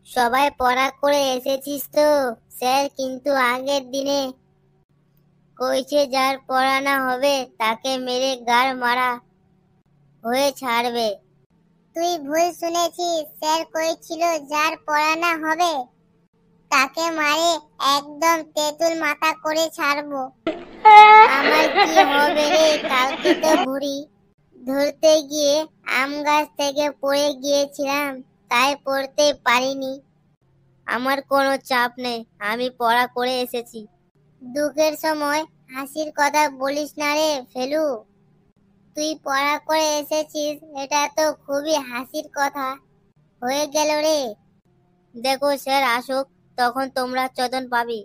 সবাই পড়া করে এসেছিস তো? স্যার কিন্তু আগের দিনে কইছে যার পড়া না হবে তাকে মেরে গাড় মারা হয়ে ছাড়বে। তুই ভুল শুনেছিস, স্যার কইছিল যার পড়া না হবে তাকে মারে একদম তেঁতুল মাথা করে ছাড়বো। আমার কি হবে রে, কালকে তো বুড়ি ধরতে গিয়ে আম গাছ থেকে পড়ে গিয়েছিলাম, তাই পড়তে পারিনি। আমার কোনো চাপ নেই, আমি পড়া করে এসেছি। দুঃখের সময় হাসির কথা বলিস না রে ফেলু। তুই পড়া করে এসেছিস, এটা তো খুবই হাসির কথা হয়ে গেল রে। দেখো স্যার আসুক, তখন তোমরা চোদন পাবি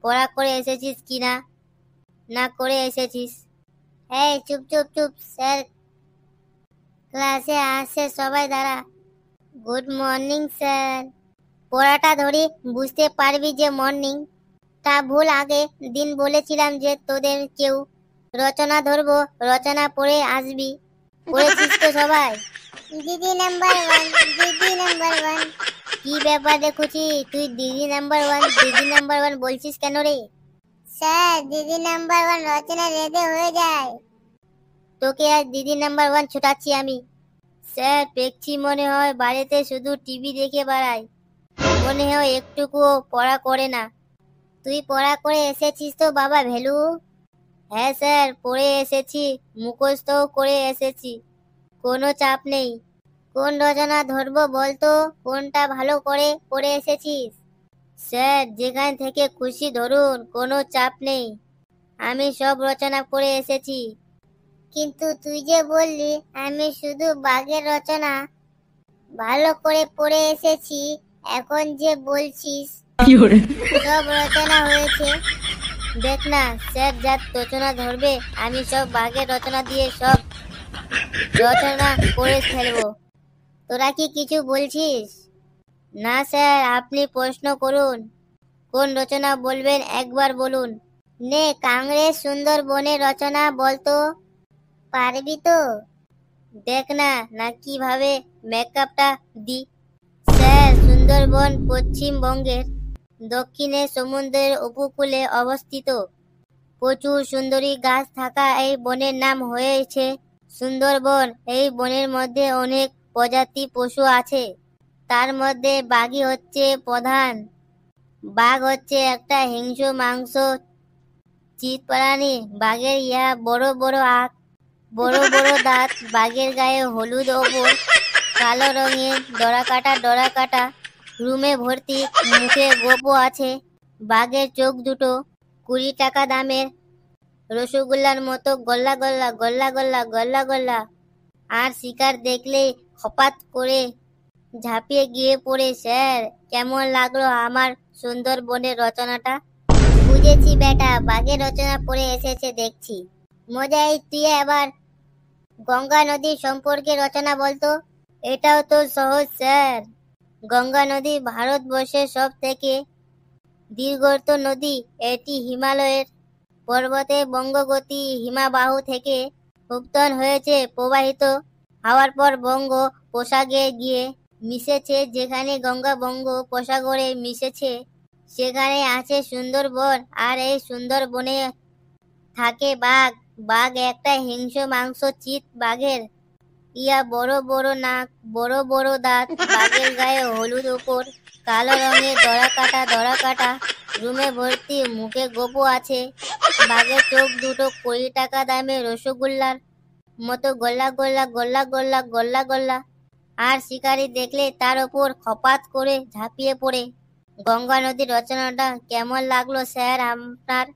পড়া করে এসেছিস কিনা। না করে এসেছিস। এই চুপ চুপ চুপ, স্যার ক্লাসে আসছে, সবাই দাঁড়া। Good morning sir. পড়াটা ধরি বুঝতে পারবি যে মর্নিং তা ভুল, আগে দিন বলেছিলাম যে তোদের কেউ রচনা ধরবো, রচনা পড়ে আসবি। পড়েছিস তো সবাই? দিদি নাম্বার ওয়ান, দিদি নাম্বার ওয়ান। কি ব্যাপার দেখুছি, তুই দিদি নাম্বার ওয়ান দিদি নাম্বার ওয়ান বলছিস কেন রে? স্যার দিদি নাম্বার ওয়ান রচনা রেডি হয়ে যায়, তোকে আজ দিদি নাম্বার ওয়ান ছুটাচ্ছি আমি। স্যার পেকছি মনে হয়, বাড়িতে শুধু টিভি দেখে বেড়ায়, মনে হয় একটুকুও পড়া করে না। তুই পড়া করে এসেছিস তো বাবা ভেলু? হ্যাঁ স্যার পড়ে এসেছি, মুখস্থও করে এসেছি, কোনো চাপ নেই। কোন রচনা ধরবো বলতো, কোনটা ভালো করে পড়ে এসেছিস? স্যার যেখান থেকে খুশি ধরুন, কোনো চাপ নেই, আমি সব রচনা পড়ে এসেছি। কিন্তু তুই যে বললি আমি শুধু বাঘের রচনা ভালো করে পড়ে এসেছি, এখন যে বলছিস সব রচনা হয়েছে। দেখ না স্যার যার রচনা ধরবে আমি সব বাঘের রচনা দিয়ে সব রচনা করে ফেলবো। তোরা কি কিছু বলছিস? না স্যার আপনি প্রশ্ন করুন, কোন রচনা বলবেন একবার বলুন। নে কাংড়ে সুন্দরবনের রচনা বলতো, পারবি তো? দেখ না না কিভাবে মেকআপটা দি। স্যার সুন্দরবন পশ্চিমবঙ্গের দক্ষিণে সমুদ্রের উপকূলে অবস্থিত। প্রচুর সুন্দরী গাছ থাকা এই বনের নাম হয়েছে সুন্দরবন। এই বনের মধ্যে অনেক প্রজাতি পশু আছে, তার মধ্যে বাঘই হচ্ছে প্রধান। বাঘ হচ্ছে একটা হিংস্র মাংস চিত প্রাণী। বাঘের ইয়া বড় বড় আঁখ, বড় বড় দাঁত, বাঘের গায়ে হলুদ ওপর কালো রঙের ডরা কাটা রুমে ভর্তি, মুখে গোপও আছে। বাঘের চোখ দুটো 20 টাকা দামের রসগোল্লার মতো গল্লা গল্লা গল্লা গল্লা গল্লা গল্লা। আর শিকার দেখলেই হপাত করে ঝাঁপিয়ে গিয়ে পড়ে। স্যার কেমন লাগলো আমার সুন্দরবনের রচনাটা? বুঝেছি বেটা, বাঘের রচনা পড়ে এসেছে দেখছি, মজাই। তুই এবার গঙ্গা নদী সম্পর্কে রচনা বলতো। এটাও তো সহজ স্যার। গঙ্গা নদী ভারতবর্ষের সব থেকে দীর্ঘতম নদী। এটি হিমালয়ের পর্বতে বঙ্গোপসাগর হিমবাহ থেকে উৎপন্ন হয়েছে, প্রবাহিত হওয়ার পর বঙ্গোপসাগরে গিয়ে মিশেছে। যেখানে গঙ্গা বঙ্গোপসাগরে মিশেছে সেখানে আছে সুন্দরবন। আর এই সুন্দরবনে থাকে বাঘ। বাঘ একটা হিংস্র মাংস চিত। বাঘের ইয়া বড় বড় নাক, বড় বড় দাঁত, বাঘের গায়ে হলুদ উপর কালো রঙের ডরা কাটা রুমে ভর্তি, মুখে গোপও আছে। বাঘের চোখ দুটো 20 টাকা দামের রসগোল্লার মতো গল্লা গল্লা গল্লা গল্লা গল্লা গল্লা। আর শিকারী দেখলে তার ওপর খপাত করে ঝাঁপিয়ে পড়ে। গঙ্গা নদীর রচনাটা কেমন লাগলো স্যার আপনার?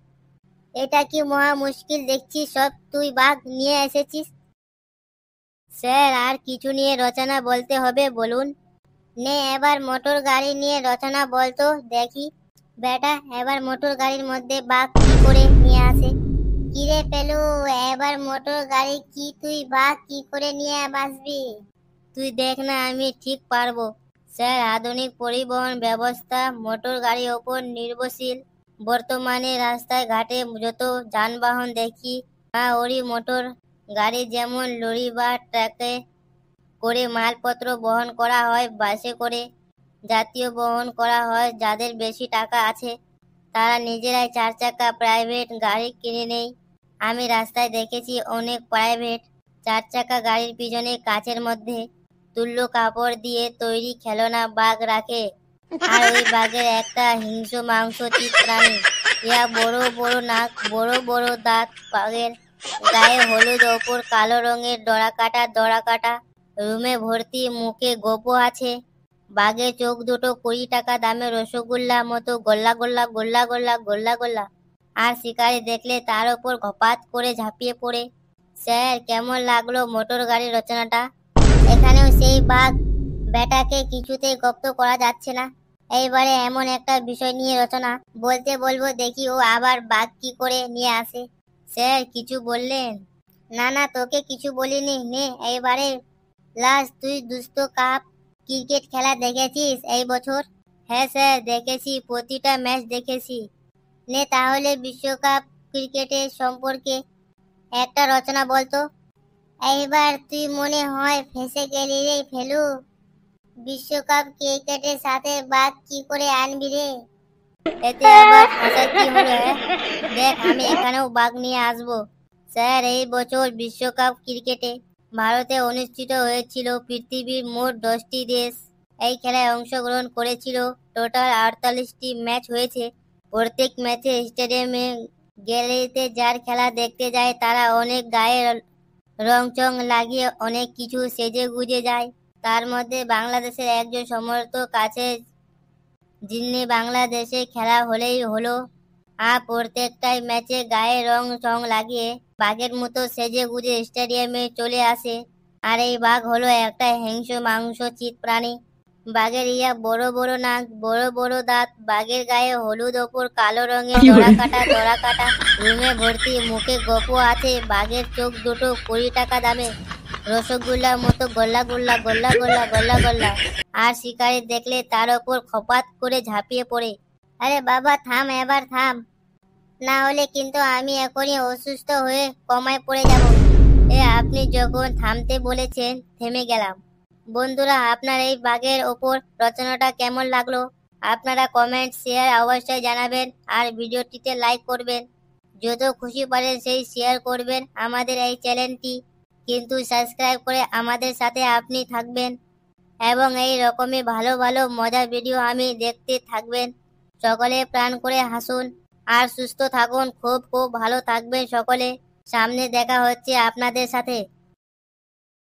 এটা কি মহা মুশকিল দেখছি, সব তুই বাঘ নিয়ে এসেছিস। স্যার আর কিছু নিয়ে রচনা বলতে হবে বলুন। নে এবার মোটর গাড়ি নিয়ে রচনা বলতো দেখি। বেটা এবার মোটর গাড়ির মধ্যে বাঘ কি করে নিয়ে আসে? কিরে পেলু, এবার মোটর গাড়ি কি তুই বাঘ কি করে নিয়ে আসবি? তুই দেখ না আমি ঠিক পারবো। স্যার আধুনিক পরিবহন ব্যবস্থা মোটর গাড়ির ওপর নির্ভরশীল। বর্তমানে রাস্তায় ঘাটে যত যানবাহন দেখি ওরই মোটর গাড়ি, যেমন লরি বা ট্রাকে করে মালপত্র বহন করা হয়, বাসে করে জাতীয় বহন করা হয়। যাদের বেশি টাকা আছে তারা নিজেরাই 4 চাকা প্রাইভেট গাড়ি কিনে নেয়। আমি রাস্তায় দেখেছি অনেক প্রাইভেট 4 চাকা গাড়ির পিছনে কাচের মধ্যে তুল্য কাপড় দিয়ে তৈরি খেলনা বাঘ রাখে। আর ওই বাঘের একটা হিংস্র মাংসচিত প্রাণী। ইয়া বড় বড় নাক, বড় বড় দাঁত। বাঘের গায়ে হলুদ ওপর কালো রঙের ডরা কাটা। রুমে ভর্তি, মুখে গোপো আছে। বাঘের চোখ দুটো 20 টাকা দামের রসগোল্লা মতো গোল্লা গোল্লা গোল্লা গোল্লা গোল্লা গোল্লা। আর শিকারি দেখলে তার ওপর ঘপাত করে ঝাঁপিয়ে পড়ে। স্যার, কেমন লাগলো মোটর গাড়ির রচনাটা? এখানেও সেই বাঘ বেটাকে কিছুতেই গপ্ত করা যাচ্ছে না। এইবারে এমন একটা বিষয় নিয়ে রচনা বলতে বলবো, দেখি ও আবার বাঘ কি করে নিয়ে আসে। স্যার, কিছু বললেন? না না, তোকে কিছু বলিনি। নে এইবারে লাস্ট, তুই দুস্থ কাপ ক্রিকেট খেলা দেখেছিস এই বছর? হ্যাঁ স্যার, দেখেছি, প্রতিটা ম্যাচ দেখেছি। নে তাহলে বিশ্বকাপ ক্রিকেটের সম্পর্কে একটা রচনা বলতো। এইবার তুই মনে হয় ফেঁসে গেলি রে ফেলু। বিশ্বকাপ ক্রিকেটের সাথে বাঘ কি করে আনবি রে? এতে আবার হাসার কি হলো? দেখ, আমি এখানেও বাঘ নিয়ে আসবো। স্যার, এই বছর বিশ্বকাপ ক্রিকেটে ভারতে অনুষ্ঠিত হয়েছিল। পৃথিবীর মোট 10টি দেশ এই খেলায় অংশগ্রহণ করেছিল। টোটাল 48টি ম্যাচ হয়েছে। প্রত্যেক ম্যাচে স্টেডিয়ামে গ্যালারিতে যার খেলা দেখতে যায় তারা অনেক গায়ে রং চং লাগিয়ে অনেক কিছু সেজে গুজে যায়। তার মধ্যে বাংলাদেশের একজন সমর্থক আছে যিনি বাংলাদেশে খেলা হলেই হলো আর প্রত্যেকটাই ম্যাচে গায়ে রং চং লাগিয়ে বাঘের মতো সেজে গুজে স্টেডিয়ামে চলে আসে। আর এই বাঘ হলো একটা হিংস্র মাংসচিত প্রাণী। বাঘের ইয়া বড় বড় নাক, বড় বড় দাঁত। বাঘের গায়ে হলুদ ওপর কালো রঙের ডরা কাটা। রুমে ভর্তি, মুখে গোপো আছে। বাঘের চোখ দুটো 20 টাকা দামে রসগোল্লার মতো গোল্লা গোল্লা গোল্লা গোল্লা গোল্লা গোল্লা। আর শিকারি দেখলে তার ওপর খপাত করে ঝাঁপিয়ে পড়ে। আরে বাবা থাম, এবার থাম, না হলে কিন্তু আমি এখনই অসুস্থ হয়ে কমায় পড়ে যাব। আপনি যখন থামতে বলেছেন থেমে গেলাম। বন্ধুরা, আপনার এই বাঘের ওপর রচনাটা কেমন লাগলো? আপনারা কমেন্ট, শেয়ার অবশ্যই জানাবেন। আর ভিডিওটিতে লাইক করবেন। যত খুশি পারেন সেই শেয়ার করবেন আমাদের এই চ্যানেলটি। কিন্তু সাবস্ক্রাইব করে আমাদের সাথে আপনি থাকবেন এবং এই রকমই ভালো ভালো মজার ভিডিও আমি দেখতে থাকবেন। সকলে প্রাণ করে হাসুন আর সুস্থ থাকুন। খুব খুব ভালো থাকবেন সকলে। সামনে দেখা হচ্ছে আপনাদের সাথে।